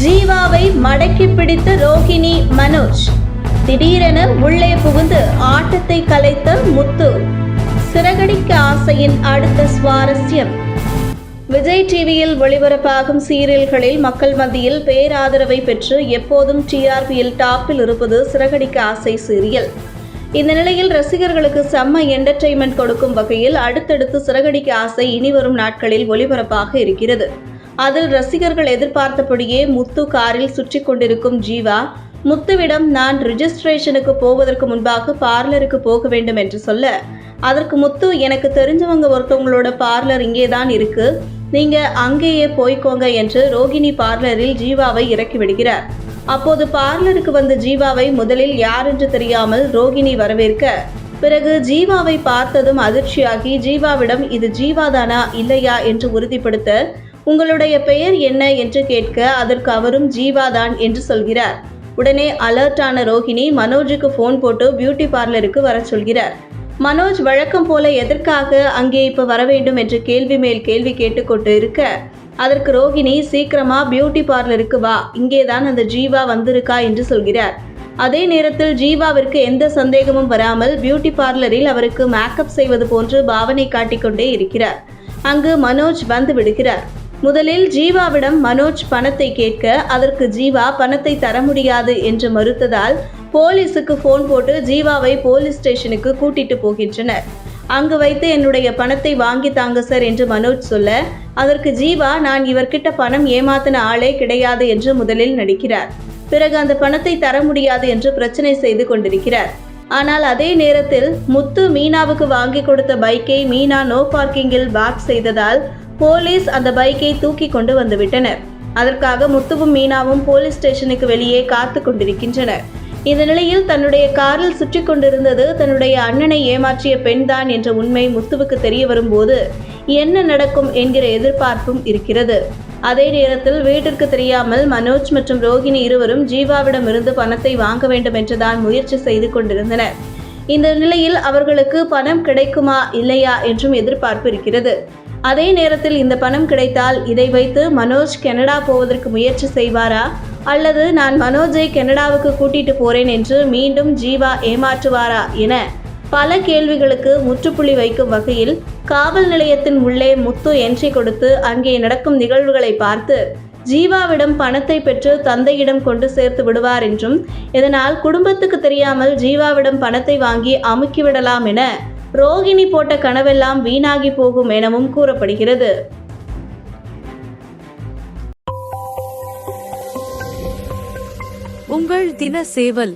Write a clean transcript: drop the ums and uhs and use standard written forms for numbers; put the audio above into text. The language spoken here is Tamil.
ஜீவாவை மடக்கி பிடித்த ரோகிணி மனோஜ். திடீரென உள்ளே புகுந்து ஆட்டத்தை கலைத்த முத்து. சிறகடிக்க ஆசையின் அடுத்த சுவாரஸ்யம். விஜய் டிவியில் ஒளிபரப்பாகும் சீரியல்களில் மக்கள் மத்தியில் பேராதரவை பெற்று எப்போதும் டிஆர்பியில் டாப்பில் இருப்பது சிறகடிக்க ஆசை சீரியல். இந்த நிலையில் ரசிகர்களுக்கு செம்ம என்டர்டெயின்மெண்ட் கொடுக்கும் வகையில் அடுத்தடுத்து சிறகடிக்க ஆசை இனிவரும் நாட்களில் ஒளிபரப்பாக இருக்கிறது. அதில் ரசிகர்கள் எதிர்பார்த்தபடியே முத்து காரில் சுற்றி கொண்டிருக்கும் ஜீவா முத்துவிடம் நான் ரிஜிஸ்ட்ரேஷனுக்கு போவதற்கு முன்பாக பார்லருக்கு போக வேண்டும் என்று சொல்ல, அதற்கு முத்து எனக்கு தெரிஞ்சவங்க ஒருத்தவங்களோட பார்லர் இங்கேதான் இருக்கு, நீங்க அங்கேயே போய்க்கோங்க என்று ரோகிணி பார்லரில் ஜீவாவை இறக்கி விடுகிறார். அப்போது பார்லருக்கு வந்த ஜீவாவை முதலில் யார் என்று தெரியாமல் ரோகிணி வரவேற்க, பிறகு ஜீவாவை பார்த்ததும் அதிர்ச்சியாகி ஜீவாவிடம் இது ஜீவாதானா இல்லையா என்று உறுதிப்படுத்த, உங்களுடைய பெயர் என்ன என்று கேட்க அதற்கு அவரும் ஜீவாதான் என்று சொல்கிறார். உடனே அலர்ட்டான ரோகிணி மனோஜுக்கு ஃபோன் போட்டு பியூட்டி பார்லருக்கு வர சொல்கிறார். மனோஜ் வழக்கம் போல எதற்காக அங்கே இப்ப வர வேண்டும் என்று கேள்வி மேல் கேள்வி கேட்டுக்கொண்டு இருக்க, அதற்கு ரோகிணி சீக்கிரமா பியூட்டி பார்லருக்கு வா, இங்கேதான் அந்த ஜீவா வந்திருக்கா என்று சொல்கிறார். அதே நேரத்தில் ஜீவாவிற்கு எந்த சந்தேகமும் வராமல் பியூட்டி பார்லரில் அவருக்கு மேக்கப் செய்வது போன்று பாவனை காட்டிக்கொண்டே இருக்கிறார். அங்கு மனோஜ் வந்து விடுகிறார். முதலில் ஜீவாவிடம் மனோஜ் பணத்தை கேட்க, அதற்கு ஜீவா பணத்தை தர முடியாது என்று மறுத்ததால் போலீஸுக்கு ஃபோன் போட்டு ஜீவாவை போலீஸ் ஸ்டேஷனுக்கு கூட்டிட்டு போகின்றனர். அங்கு வைத்து என்னுடைய பணத்தை வாங்கி தாங்க சார் என்று மனோஜ் சொல்ல, அதற்கு ஜீவா நான் இவர்கிட்ட பணம் ஏமாத்தின ஆளே கிடையாது என்று முதலில் நடிக்கிறார். பிறகு அந்த பணத்தை தர முடியாது என்று பிரச்சனை செய்து கொண்டிருக்கிறார். ஆனால் அதே நேரத்தில் முத்து மீனாவுக்கு வாங்கி கொடுத்த பைக்கை மீனா நோ பார்க்கிங்கில் பார்க் செய்ததால் போலீஸ் அந்த பைக்கை தூக்கி கொண்டு வந்துவிட்டனர். அதற்காக முத்துவும் மீனாவும் போலீஸ் ஸ்டேஷனுக்கு வெளியே காத்து கொண்டிருக்கின்றனர். இந்த நிலையில் தன்னுடைய காரில் சுற்றி கொண்டிருந்தது தன்னுடைய அண்ணனை ஏமாற்றிய பெண்தான் என்ற உண்மை முத்துவுக்கு தெரிய வரும்போது என்ன நடக்கும் என்கிற எதிர்பார்ப்பும் இருக்கிறது. அதே நேரத்தில் வீட்டிற்கு தெரியாமல் மனோஜ் மற்றும் ரோகிணி இருவரும் ஜீவாவிடமிருந்து பணத்தை வாங்க வேண்டும் என்றுதான் முயற்சி செய்து கொண்டிருந்தனர். இந்த நிலையில் அவர்களுக்கு பணம் கிடைக்குமா இல்லையா என்றும் எதிர்பார்ப்பு இருக்கிறது. அதே நேரத்தில் இந்த பணம் கிடைத்தால் இதை வைத்து மனோஜ் கனடா போவதற்கு முயற்சி செய்வாரா, அல்லது நான் மனோஜை கனடாவுக்கு கூட்டிட்டு போறேன் என்று மீண்டும் ஜீவா ஏமாற்றுவாரா என பல கேள்விகளுக்கு முற்றுப்புள்ளி வைக்கும் வகையில் காவல் நிலையத்தின் உள்ளே முத்து என்ட்ரி கொடுத்து அங்கே நடக்கும் நிகழ்வுகளை பார்த்து ஜீவாவிடம் பணத்தை பெற்று தந்தையிடம் கொண்டு சேர்த்து விடுவார் என்றும், இதனால் குடும்பத்துக்கு தெரியாமல் ஜீவாவிடம் பணத்தை வாங்கி அமுக்கிவிடலாம் என ரோகிணி போட்ட கனவெல்லாம் வீணாகி போகும் எனவும் கூறப்படுகிறது. உங்கள் தின சேவல்.